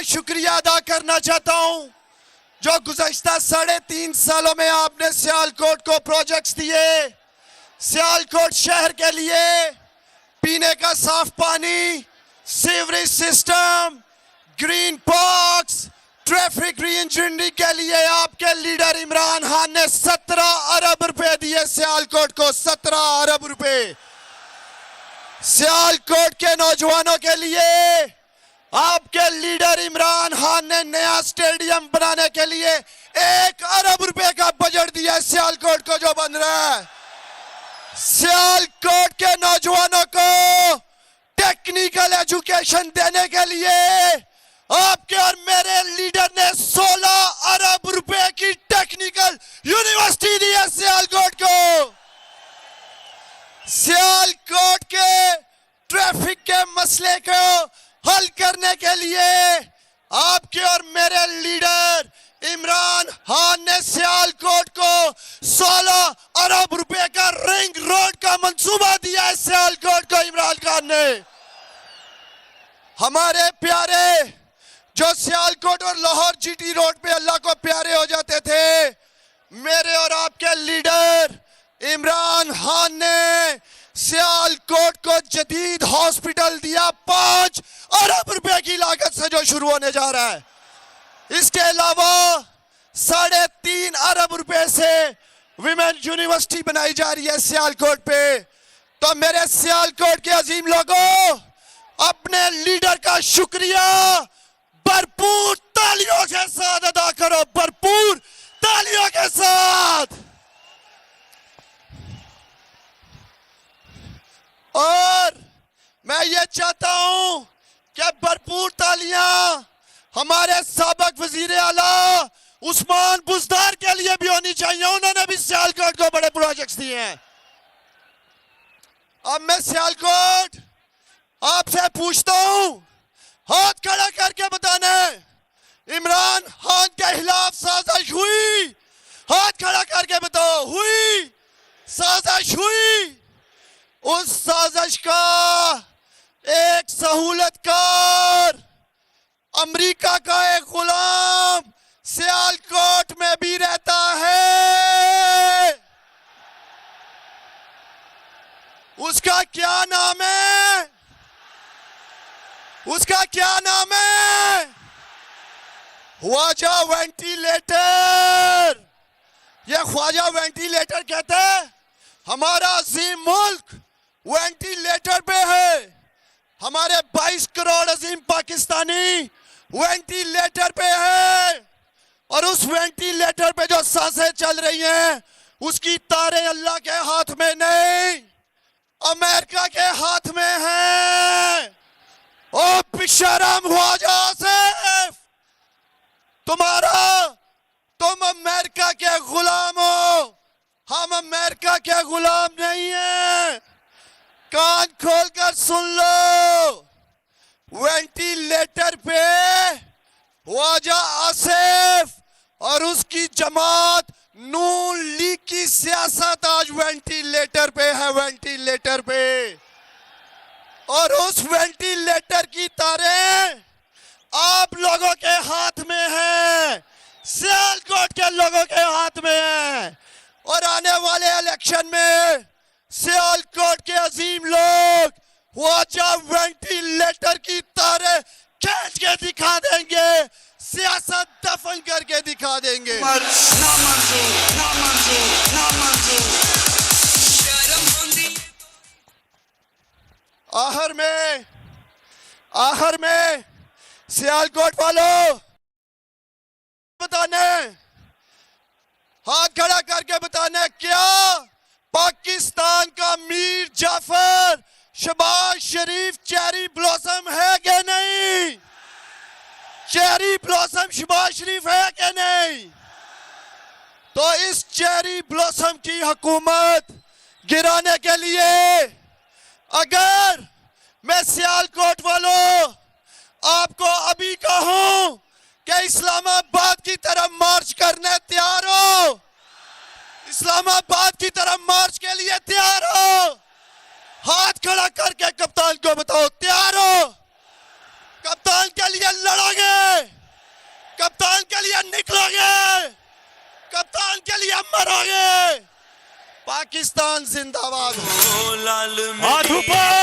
शुक्रिया अदा करना चाहता हूं जो गुज़श्ता 3.5 सालों में आपने सियालकोट को प्रोजेक्ट्स दिए। सियालकोट शहर के लिए पीने का साफ पानी, sewerage system, green parks, traffic री इंजीनियरिंग के लिए आपके लीडर इमरान खान ने 17 अरब रुपए दिए सियालकोट को। 17 अरब रुपए सियालकोट के नौजवानों के लिए आपके लीडर इमरान खान ने नया स्टेडियम बनाने के लिए 1 अरब रुपए का बजट दिया है सियालकोट को जो बन रहा है। सियालकोट के नौजवानों को टेक्निकल एजुकेशन देने के लिए आपके और मेरे लीडर ने 16 अरब रुपए की टेक्निकल यूनिवर्सिटी दी है सियालकोट को। सियालकोट के ट्रैफिक के मसले को हल करने के लिए आपके और मेरे लीडर इमरान खान ने सियालकोट को 16 अरब रुपए का रिंग रोड का मंसूबा दिया है सियालकोट को इमरान खान ने। हमारे प्यारे जो सियालकोट और लाहौर जीटी रोड पे अल्लाह को प्यारे हो जाते थे, मेरे और आपके लीडर इमरान खान ने सियालकोट को जदीद हॉस्पिटल दिया 5 अरब रुपए की लागत से जो शुरू होने जा रहा है। इसके अलावा 3.5 अरब रुपए से विमेन यूनिवर्सिटी बनाई जा रही है सियालकोट पे। तो मेरे सियालकोट के अजीम लोगों, अपने लीडर का शुक्रिया भरपूर तालियों के साथ अदा करो, भरपूर तालियों के साथ। और मैं ये चाहता हूं कि भरपूर तालियां हमारे साबिक वजीर आला उस्मान बुज़दार के लिए भी होनी चाहिए। उन्होंने भी सियालकोट को बड़े प्रोजेक्ट्स दिए हैं। अब मैं सियालकोट आपसे पूछता हूं, हाथ खड़ा करके बताना है इमरान खान के खिलाफ साजिश हुई? हाथ खड़ा करके बताओ, हुई? साजिश हुई? उस साजिश का एक सहूलतकार अमेरिका का एक गुलाम सियालकोट में भी रहता है। उसका क्या नाम है? उसका क्या नाम है? ख्वाजा वेंटिलेटर। ये ख्वाजा वेंटिलेटर कहता है हमारा अजीम मुल्क वेंटिलेटर पे है। हमारे 22 करोड़ अजीम पाकिस्तानी वेंटिलेटर पे है। और उस वेंटिलेटर पे जो सांसें चल रही हैं उसकी तारें अल्लाह के हाथ में नहीं, अमेरिका के हाथ में है। ओ बेशरम ख्वाजा आसिफ, तुम अमेरिका के गुलाम हो, हम अमेरिका के गुलाम नहीं हैं। कान खोलकर सुन लो, वेंटिलेटर पे ख्वाजा आसिफ और उसकी जमात नून लीग की सियासत आज वेंटिलेटर पे है, वेंटिलेटर पे। और उस वेंटिलेटर की तारें आप लोगों के हाथ में है, सियालकोट के लोगों के हाथ में है। और आने वाले इलेक्शन में सियालकोट के अजीम लोग ख्वाजा वेंटिलेटर की तारें खींच के दिखा देंगे, सियासत दफन करके दिखा देंगे। आखिर में सियालकोट वालों बताने, हाथ खड़ा करके बताने, क्या पाकिस्तान का मीर जाफर शहबाज शरीफ चेरी ब्लॉसम है कि नहीं? चेरी ब्लॉसम शहबाज शरीफ है कि नहीं? तो इस चेरी ब्लॉसम की हुकूमत गिराने के लिए अगर मैं सियालकोट वालों आपको अभी कहूं कि इस्लामाबाद की तरफ मार्च करने तैयार हो, इस्लामाबाद की तरफ मार्च के लिए तैयार हो? हाथ खड़ा करके कप्तान को बताओ, तैयार हो? कप्तान के लिए लड़ोगे? मरोगे। पाकिस्तान जिंदाबाद। हाथ ऊपर।